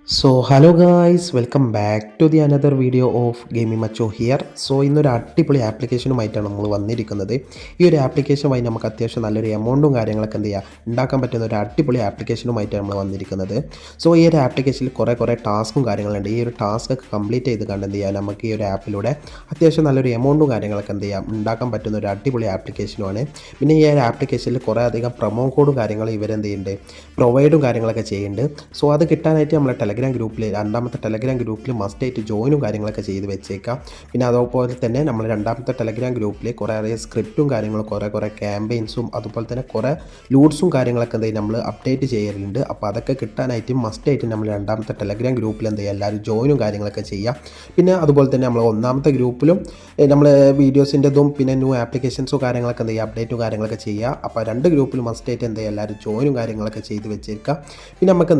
Hello guys, welcome back to the another video of Gaming Macho here. ഇന്നൊരു അടിപൊളി ആപ്ലിക്കേഷനുമായിട്ടാണ് നമ്മൾ വന്നിരിക്കുന്നത്. ഈ ഒരു ആപ്ലിക്കേഷൻ വഴി നമുക്ക് അത്യാവശ്യം നല്ലൊരു എമൗണ്ടും കാര്യങ്ങളൊക്കെ ഉണ്ടാക്കാൻ പറ്റുന്ന ഒരു അടിപൊളി ആപ്ലിക്കേഷനുമായിട്ടാണ് നമ്മൾ വന്നിരിക്കുന്നത്. ഈ ഒരു ആപ്ലിക്കേഷനിൽ കുറേ ടാസ്കും കാര്യങ്ങളുണ്ട്. ഈ ഒരു ടാസ്ക് ഒക്കെ കംപ്ലീറ്റ് ചെയ്ത് കണ്ട് നമുക്ക് ഈ ഒരു ആപ്പിലൂടെ അത്യാവശ്യം നല്ലൊരു എമൗണ്ടും കാര്യങ്ങളൊക്കെ ഉണ്ടാക്കാൻ പറ്റുന്ന ഒരു അടിപൊളി ആപ്ലിക്കേഷനുമാണ്. പിന്നെ ഈ ഒരു ആപ്ലിക്കേഷനിൽ കുറേ അധികം പ്രൊമോ കോഡും കാര്യങ്ങളും ഇവരെന്ത് ചെയ്യുന്നുണ്ട്, പ്രൊവൈഡും കാര്യങ്ങളൊക്കെ ചെയ്യുന്നുണ്ട്. അത് കിട്ടാനായിട്ട് നമ്മളെ ടെലഗ്രാം ഗ്രൂപ്പിൽ, രണ്ടാമത്തെ ടെലഗ്രാം ഗ്രൂപ്പിൽ മസ്റ്റായിട്ട് ജോയിനും കാര്യങ്ങളൊക്കെ ചെയ്ത് വെച്ചേക്കാം. പിന്നെ അതുപോലെ തന്നെ നമ്മൾ രണ്ടാമത്തെ ടെലഗ്രാം ഗ്രൂപ്പിൽ കുറേ സ്ക്രിപ്റ്റും കാര്യങ്ങളും കുറേ ക്യാമ്പയിൻസും അതുപോലെ തന്നെ കുറേ ലൂട്ട്സും കാര്യങ്ങളൊക്കെ നമ്മൾ അപ്ഡേറ്റ് ചെയ്യലുണ്ട്. അപ്പോൾ അതൊക്കെ കിട്ടാനായിട്ട് മസ്റ്റായിട്ട് നമ്മൾ രണ്ടാമത്തെ ടെലഗ്രാം ഗ്രൂപ്പിൽ എല്ലാവരും ജോയിനും കാര്യങ്ങളൊക്കെ ചെയ്യാം. പിന്നെ അതുപോലെ തന്നെ നമ്മൾ ഒന്നാമത്തെ ഗ്രൂപ്പിലും നമ്മൾ വീഡിയോസിൻ്റെതും പിന്നെ ന്യൂ ആപ്ലിക്കേഷൻസും കാര്യങ്ങളൊക്കെ അപ്ഡേറ്റും കാര്യങ്ങളൊക്കെ ചെയ്യുക. അപ്പോൾ രണ്ട് ഗ്രൂപ്പിൽ മസ്റ്റായിട്ട് എല്ലാവരും ജോയിനും കാര്യങ്ങളൊക്കെ ചെയ്ത് വെച്ചേക്കാം. പിന്നെ നമുക്ക്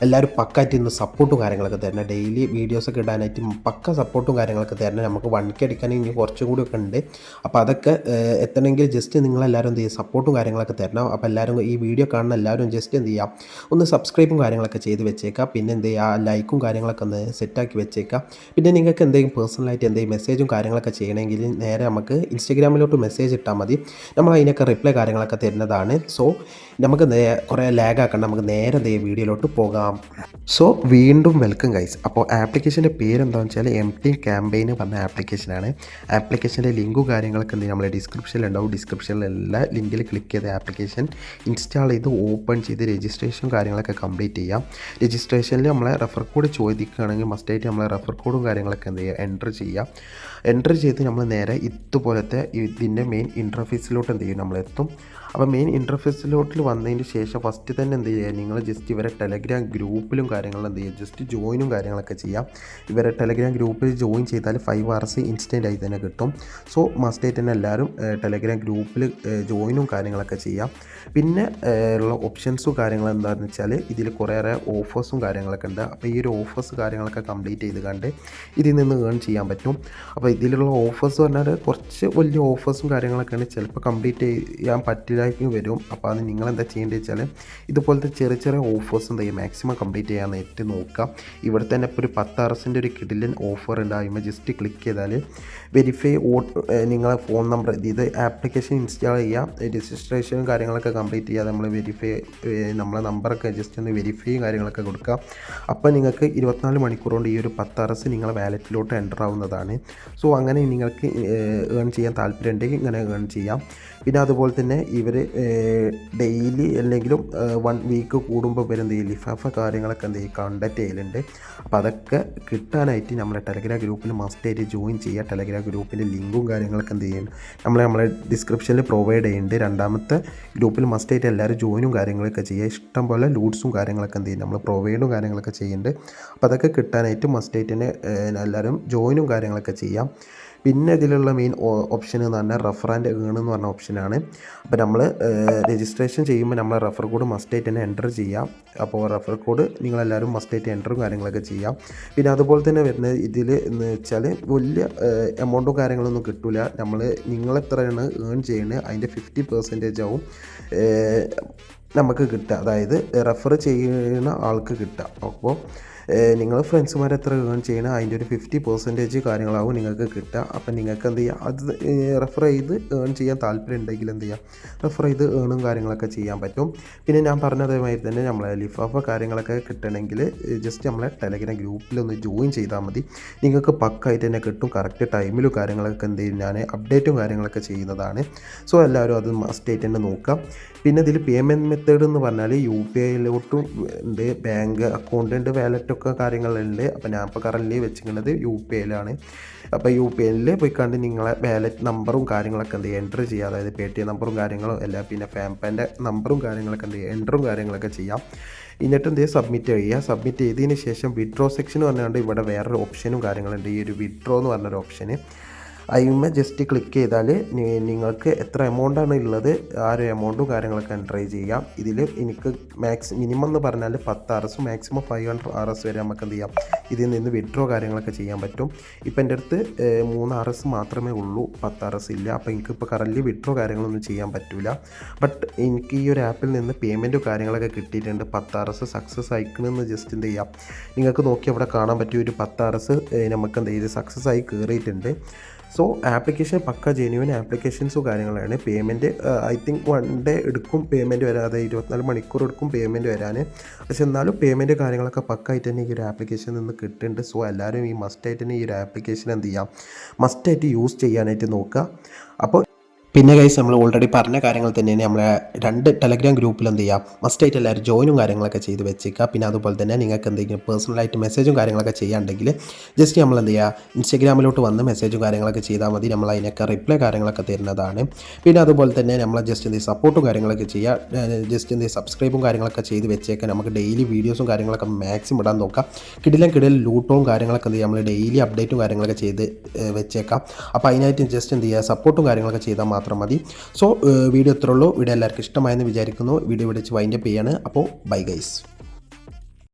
എല്ലാവരും പക്കായിട്ട് ഇന്ന് സപ്പോർട്ടും കാര്യങ്ങളൊക്കെ തരണം. ഡെയിലി വീഡിയോസൊക്കെ ഇടാനായിട്ട് പക്ക സപ്പോർട്ടും കാര്യങ്ങളൊക്കെ തരണം. നമുക്ക് 1K അടിക്കാനും ഇനി കുറച്ചും കൂടി ഒക്കെ ഉണ്ട്. അപ്പോൾ അതൊക്കെ എത്തണമെങ്കിൽ ജസ്റ്റ് നിങ്ങളെല്ലാവരും സപ്പോർട്ടും കാര്യങ്ങളൊക്കെ തരണം. അപ്പോൾ എല്ലാവരും ഈ വീഡിയോ കാണുന്ന എല്ലാവരും ജസ്റ്റ് ഒന്ന് സബ്സ്ക്രൈബും കാര്യങ്ങളൊക്കെ ചെയ്ത് വെച്ചേക്കാം. പിന്നെ ലൈക്കും കാര്യങ്ങളൊക്കെ ഒന്ന് സെറ്റാക്കി വെച്ചേക്കാം. പിന്നെ നിങ്ങൾക്ക് പേഴ്സണലായിട്ട് മെസ്സേജും കാര്യങ്ങളൊക്കെ ചെയ്യണമെങ്കിൽ നേരെ നമുക്ക് ഇൻസ്റ്റാഗ്രാമിലോട്ട് മെസ്സേജ് ഇട്ടാൽ മതി. നമ്മൾ അതിനൊക്കെ റിപ്ലൈ കാര്യങ്ങളൊക്കെ തരുന്നതാണ്. നമുക്ക് കുറേ ലാഗ് ആക്കണ്ട, നമുക്ക് നേരെ വീഡിയോയിലോട്ട് പോകാം. വീണ്ടും വെൽക്കം ഗൈസ്. അപ്പോൾ ആപ്ലിക്കേഷൻ്റെ പേരെന്താണെന്ന് വെച്ചാൽ MT ക്യാമ്പയിൻ പറഞ്ഞ ആപ്ലിക്കേഷനാണ്. ആപ്ലിക്കേഷൻ്റെ ലിങ്കും കാര്യങ്ങളൊക്കെ നമ്മൾ ഡിസ്ക്രിപ്ഷനിലുണ്ടാവും. ഡിസ്ക്രിപ്ഷനിലുള്ള ലിങ്കിൽ ക്ലിക്ക് ചെയ്ത് ആപ്ലിക്കേഷൻ ഇൻസ്റ്റാൾ ചെയ്ത് ഓപ്പൺ ചെയ്ത് രജിസ്ട്രേഷൻ കാര്യങ്ങളൊക്കെ കംപ്ലീറ്റ് ചെയ്യാം. രജിസ്ട്രേഷനിൽ നമ്മളെ റെഫർ കോഡ് ചോദിക്കുകയാണെങ്കിൽ മസ്റ്റായിട്ട് നമ്മളെ റെഫർ കോഡും കാര്യങ്ങളൊക്കെ എൻ്റർ ചെയ്യാം. എൻ്റർ ചെയ്ത് നമ്മൾ നേരെ ഇതുപോലത്തെ ഇതിൻ്റെ മെയിൻ ഇൻ്റർഫേസിലോട്ട് നമ്മളെത്തും. അപ്പോൾ മെയിൻ ഇൻ്റർഫേസിലോട്ടിൽ വന്നതിന് ശേഷം ഫസ്റ്റ് തന്നെ നിങ്ങൾ ജസ്റ്റ് ഇവരെ ടെലഗ്രാം ഗ്രൂപ്പിലും കാര്യങ്ങളും ജസ്റ്റ് ജോയിനും കാര്യങ്ങളൊക്കെ ചെയ്യാം. ഇവരെ ടെലഗ്രാം ഗ്രൂപ്പിൽ ജോയിൻ ചെയ്താൽ 5 hours ഇൻസ്റ്റൻ്റ് ആയി തന്നെ കിട്ടും. മസ്റ്റായിട്ട് തന്നെ എല്ലാവരും ടെലഗ്രാം ഗ്രൂപ്പിൽ ജോയിനും കാര്യങ്ങളൊക്കെ ചെയ്യാം. പിന്നെ ഉള്ള ഓപ്ഷൻസും കാര്യങ്ങളും എന്താണെന്ന് വെച്ചാൽ ഇതിൽ കുറേയേറെ ഓഫേഴ്സും കാര്യങ്ങളൊക്കെ ഉണ്ട്. അപ്പോൾ ഈ ഒരു ഓഫേഴ്സ് കാര്യങ്ങളൊക്കെ കംപ്ലീറ്റ് ചെയ്ത് കണ്ട് ഇതിൽ നിന്ന് ഏൺ ചെയ്യാൻ പറ്റും. അപ്പോൾ ഇതിലുള്ള ഓഫേഴ്സ് പറഞ്ഞാൽ കുറച്ച് വലിയ ഓഫേഴ്സും കാര്യങ്ങളൊക്കെയാണ്. ചിലപ്പോൾ കംപ്ലീറ്റ് ചെയ്യാൻ പറ്റില്ലായിരിക്കും വരും. അപ്പോൾ അത് നിങ്ങളെന്താ ചെയ്യേണ്ടത് വെച്ചാൽ ഇതുപോലത്തെ ചെറിയ ഓഫേഴ്സ് മാക്സിമം കംപ്ലീറ്റ് ചെയ്യാൻ നേരിട്ട് നോക്കുക. ഇവിടെ തന്നെ ഇപ്പോൾ ഒരു 10 hours ഒരു കിടിലൻ ഓഫർ ഉണ്ടാകുമ്പോൾ ജസ്റ്റ് ക്ലിക്ക് ചെയ്താൽ വെരിഫൈ നിങ്ങളെ ഫോൺ നമ്പർ ഇത് ആപ്ലിക്കേഷൻ ഇൻസ്റ്റാൾ ചെയ്യുക, രജിസ്ട്രേഷനും കാര്യങ്ങളൊക്കെ കംപ്ലീറ്റ് ചെയ്യുക. നമ്മൾ നമ്മളെ നമ്പറൊക്കെ ജസ്റ്റ് ഒന്ന് വെരിഫൈയും കാര്യങ്ങളൊക്കെ കൊടുക്കുക. അപ്പോൾ നിങ്ങൾക്ക് 24 മണിക്കൂർ കൊണ്ട് ഈ ഒരു 10 hours നിങ്ങളെ വാലറ്റിലോട്ട് എൻ്റർ ആവുന്നതാണ്. അങ്ങനെ നിങ്ങൾക്ക് ഏൺ ചെയ്യാൻ താല്പര്യമുണ്ടെങ്കിൽ ഇങ്ങനെ ഏൺ ചെയ്യാം. പിന്നെ അതുപോലെ തന്നെ ഇവർ ഡെയിലി അല്ലെങ്കിലും 1 week കൂടുമ്പോൾ ലിഫാഫ കാര്യങ്ങളൊക്കെ കണ്ടക്ട് ചെയ്യലുണ്ട്. അപ്പോൾ അതൊക്കെ കിട്ടാനായിട്ട് നമ്മളെ ടെലഗ്രാം ഗ്രൂപ്പിൽ മസ്റ്റായിട്ട് ജോയിൻ ചെയ്യുക. ടെലഗ്രാം ഗ്രൂപ്പിൻ്റെ ലിങ്കും കാര്യങ്ങളൊക്കെ നമ്മളെ ഡിസ്ക്രിപ്ഷനിൽ പ്രൊവൈഡ് ചെയ്യുന്നുണ്ട്. രണ്ടാമത്തെ ഗ്രൂപ്പിൽ മസ്റ്റായിട്ട് എല്ലാവരും ജോയിനും കാര്യങ്ങളൊക്കെ ചെയ്യുക. ഇഷ്ടം പോലെ ലൂട്ട്സും കാര്യങ്ങളൊക്കെ നമ്മൾ പ്രൊവൈഡും കാര്യങ്ങളൊക്കെ ചെയ്യുന്നുണ്ട്. അപ്പോൾ അതൊക്കെ കിട്ടാനായിട്ട് മസ്റ്റായിട്ട് തന്നെ എല്ലാവരും ജോയിനും കാര്യങ്ങളൊക്കെ ചെയ്യാം. പിന്നെ ഇതിലുള്ള മെയിൻ ഓപ്ഷൻ എന്ന് പറഞ്ഞാൽ റെഫർ ആൻഡ് ഏൺ എന്ന് പറഞ്ഞ ഓപ്ഷനാണ്. അപ്പോൾ നമ്മൾ രജിസ്ട്രേഷൻ ചെയ്യുമ്പോൾ നമ്മൾ റെഫർ കോഡ് മസ്റ്റായിട്ട് തന്നെ എൻ്റർ ചെയ്യാം. അപ്പോൾ റെഫർ കോഡ് നിങ്ങളെല്ലാവരും മസ്റ്റായിട്ട് എൻ്ററും കാര്യങ്ങളൊക്കെ ചെയ്യാം. പിന്നെ അതുപോലെ തന്നെ വരുന്നത് ഇതിൽ എന്ന് വെച്ചാൽ വലിയ എമൗണ്ടും കാര്യങ്ങളൊന്നും കിട്ടില്ല. നിങ്ങളെത്രയാണ് ഏൺ ചെയ്യുന്നത് അതിൻ്റെ 50% ആവും നമുക്ക് കിട്ടുക, അതായത് റെഫർ ചെയ്യുന്ന ആൾക്ക് കിട്ടുക. അപ്പോൾ നിങ്ങൾ ഫ്രണ്ട്സുമാർ എത്ര ഏൺ ചെയ്യണം അതിൻ്റെ ഒരു 50% കാര്യങ്ങളാവും നിങ്ങൾക്ക് കിട്ടുക. അപ്പം നിങ്ങൾക്ക് എന്ത് ചെയ്യുക, അത് റെഫർ ചെയ്ത് ഏൺ ചെയ്യാൻ താല്പര്യം ഉണ്ടെങ്കിൽ എന്ത് ചെയ്യുക, റെഫർ ചെയ്ത് ഏണും കാര്യങ്ങളൊക്കെ ചെയ്യാൻ പറ്റും. പിന്നെ ഞാൻ പറഞ്ഞതേമാതിരി തന്നെ നമ്മളെ ലിഫാഫ കാര്യങ്ങളൊക്കെ കിട്ടണമെങ്കിൽ ജസ്റ്റ് നമ്മളെ ടെലഗ്രാം ഗ്രൂപ്പിലൊന്ന് ജോയിൻ ചെയ്താൽ മതി. നിങ്ങൾക്ക് പക്കായിട്ട് തന്നെ കിട്ടും. കറക്റ്റ് ടൈമിലും കാര്യങ്ങളൊക്കെ എന്ത് ചെയ്യും, ഞാൻ അപ്ഡേറ്റും കാര്യങ്ങളൊക്കെ ചെയ്യുന്നതാണ്. എല്ലാവരും അത് മസ്റ്റായിട്ട് തന്നെ നോക്കാം. പിന്നെ ഇതിൽ പേയ്മെൻറ്റ് മെത്തേഡ് എന്ന് പറഞ്ഞാൽ UPIയിലോട്ടും ഉണ്ട്, ബാങ്ക് അക്കൗണ്ട് ഉണ്ട്, വാലറ്റൊക്കെ കാര്യങ്ങളുണ്ട്. അപ്പോൾ ഞാൻ ഇപ്പോൾ കറൻറ്റ്ലി വെച്ചിരിക്കുന്നത് UPIയിലാണ്. അപ്പോൾ UPIയിൽ പോയിക്കാണ്ട് നിങ്ങളെ വാലറ്റ് നമ്പറും കാര്യങ്ങളൊക്കെ എൻ്റർ ചെയ്യുക, അതായത് Paytm നമ്പറും കാര്യങ്ങളും അല്ല, പിന്നെ ഫാംപേൻ്റെ നമ്പറും കാര്യങ്ങളൊക്കെ എൻ്ററും കാര്യങ്ങളൊക്കെ ചെയ്യാം. എന്നിട്ട് സബ്മിറ്റ് ചെയ്യുക. സബ്മിറ്റ് ചെയ്തതിന് ശേഷം വിഡ്രോ സെക്ഷൻ പറഞ്ഞുകൊണ്ട് ഇവിടെ വേറൊരു ഓപ്ഷനും കാര്യങ്ങളുണ്ട്. ഈ ഒരു വിഡ്രോ എന്ന് പറഞ്ഞൊരു ഓപ്ഷന് അതിന്മേൽ ജസ്റ്റ് ക്ലിക്ക് ചെയ്താൽ നിങ്ങൾക്ക് എത്ര എമൗണ്ടാണ് ഉള്ളത് ആ ഒരു എമൗണ്ടും കാര്യങ്ങളൊക്കെ എൻട്രി ചെയ്യാം. ഇതിൽ എനിക്ക് മിനിമം എന്ന് പറഞ്ഞാൽ 10 RS മാക്സിമം 500 RS വരെ നമുക്ക് എന്ത് ചെയ്യാം ഇതിൽ നിന്ന് വിഡ്രോ കാര്യങ്ങളൊക്കെ ചെയ്യാൻ പറ്റും. ഇപ്പം എൻ്റെ അടുത്ത് 3 RS മാത്രമേ ഉള്ളൂ, 10 RS ഇല്ല. അപ്പോൾ എനിക്കിപ്പോൾ കറൻറ്റ്ലി വിഡ്രോ കാര്യങ്ങളൊന്നും ചെയ്യാൻ പറ്റില്ല. ബട്ട് എനിക്ക് ഈ ഒരു ആപ്പിൽ നിന്ന് പേയ്മെൻറ്റും കാര്യങ്ങളൊക്കെ കിട്ടിയിട്ടുണ്ട്. 10 RS സക്സസ് ആയിക്കണമെന്ന് ജസ്റ്റ് എന്ത് ചെയ്യാം നിങ്ങൾക്ക് നോക്കി അവിടെ കാണാൻ പറ്റിയ ഒരു 10 RS നമുക്ക് എന്ത് ചെയ്ത് സക്സസ് ആയി കയറിയിട്ടുണ്ട്. സോ ആപ്ലിക്കേഷൻ പക്ക ജെന്യുവൻ ആപ്ലിക്കേഷൻസും കാര്യങ്ങളാണ്. പേയ്മെൻറ്റ് ഐ തിങ്ക് 1 ഡേ എടുക്കും പേയ്മെൻറ്റ് വരാൻ, അതായത് 24 മണിക്കൂർ എടുക്കും പേയ്മെൻറ്റ് വരാൻ. പക്ഷെ എന്നാലും പേയ്മെൻറ്റ് കാര്യങ്ങളൊക്കെ പക്കായിട്ട് തന്നെ ഈ ഒരു ആപ്ലിക്കേഷനിൽ നിന്ന് കിട്ടുന്നുണ്ട്. സോ എല്ലാവരും ഈ മസ്റ്റായിട്ട് തന്നെ ഈ ഒരു ആപ്ലിക്കേഷൻ എന്ത് ചെയ്യാം മസ്റ്റായിട്ട് യൂസ് ചെയ്യാനായിട്ട് നോക്കുക. അപ്പോൾ പിന്നെ ഗൈസ് നമ്മൾ ഓൾറെഡി പറഞ്ഞ കാര്യങ്ങൾ തന്നെയാണ് നമ്മളെ 2 ടെലഗ്രാം ഗ്രൂപ്പിൽ എന്ത് ചെയ്യാം മസ്റ്റായിട്ട് എല്ലാവരും ജോയിനും കാര്യങ്ങളൊക്കെ ചെയ്ത് വെച്ചേക്കുക. പിന്നെ അതുപോലെ തന്നെ നിങ്ങൾക്ക് എന്തെങ്കിലും പേഴ്സണലായിട്ട് മെസ്സേജും കാര്യങ്ങളൊക്കെ ചെയ്യാണ്ടെങ്കിൽ ജസ്റ്റ് നമ്മൾ എന്ത് ചെയ്യുക ഇൻസ്റ്റാഗ്രാമിലോട്ട് വന്ന് മെസ്സേജും കാര്യങ്ങളൊക്കെ ചെയ്താൽ മതി, നമ്മൾ അതിനൊക്കെ റിപ്ലൈ കാര്യങ്ങളൊക്കെ തരുന്നതാണ്. പിന്നെ അതുപോലെ തന്നെ നമ്മൾ ജസ്റ്റ് എന്ത് സപ്പോർട്ടും കാര്യങ്ങളൊക്കെ ചെയ്യുക, ജസ്റ്റ് എന്ത് സബ്സ്ക്രൈബും കാര്യങ്ങളൊക്കെ ചെയ്ത് വെച്ചേക്കാം. നമുക്ക് ഡെയിലി വീഡിയോസും കാര്യങ്ങളൊക്കെ മാക്സിമം ഇടാൻ നോക്കാം. കിടിലം ലൂട്ടും കാര്യങ്ങളൊക്കെ എന്ത് ചെയ്യുക നമ്മൾ ഡെയിലി അപ്ഡേറ്റും കാര്യങ്ങളൊക്കെ ചെയ്ത് വെച്ചേക്കാം. അപ്പോൾ അതിനായിട്ട് ജസ്റ്റ് എന്ത് ചെയ്യുക സപ്പോർട്ടും കാര്യങ്ങളൊക്കെ ചെയ്താൽ മാത്രം മതി. സോ വീഡിയോ ഇത്രേ ഉള്ളൂ. വീഡിയോ എല്ലാവർക്കും ഇഷ്ടമായെന്ന് വിചാരിക്കുന്നു. വീഡിയോ വിളിച്ച് വൈൻഡപ്പ് ചെയ്യാണ്. അപ്പോൾ ബൈ ഗൈസ്.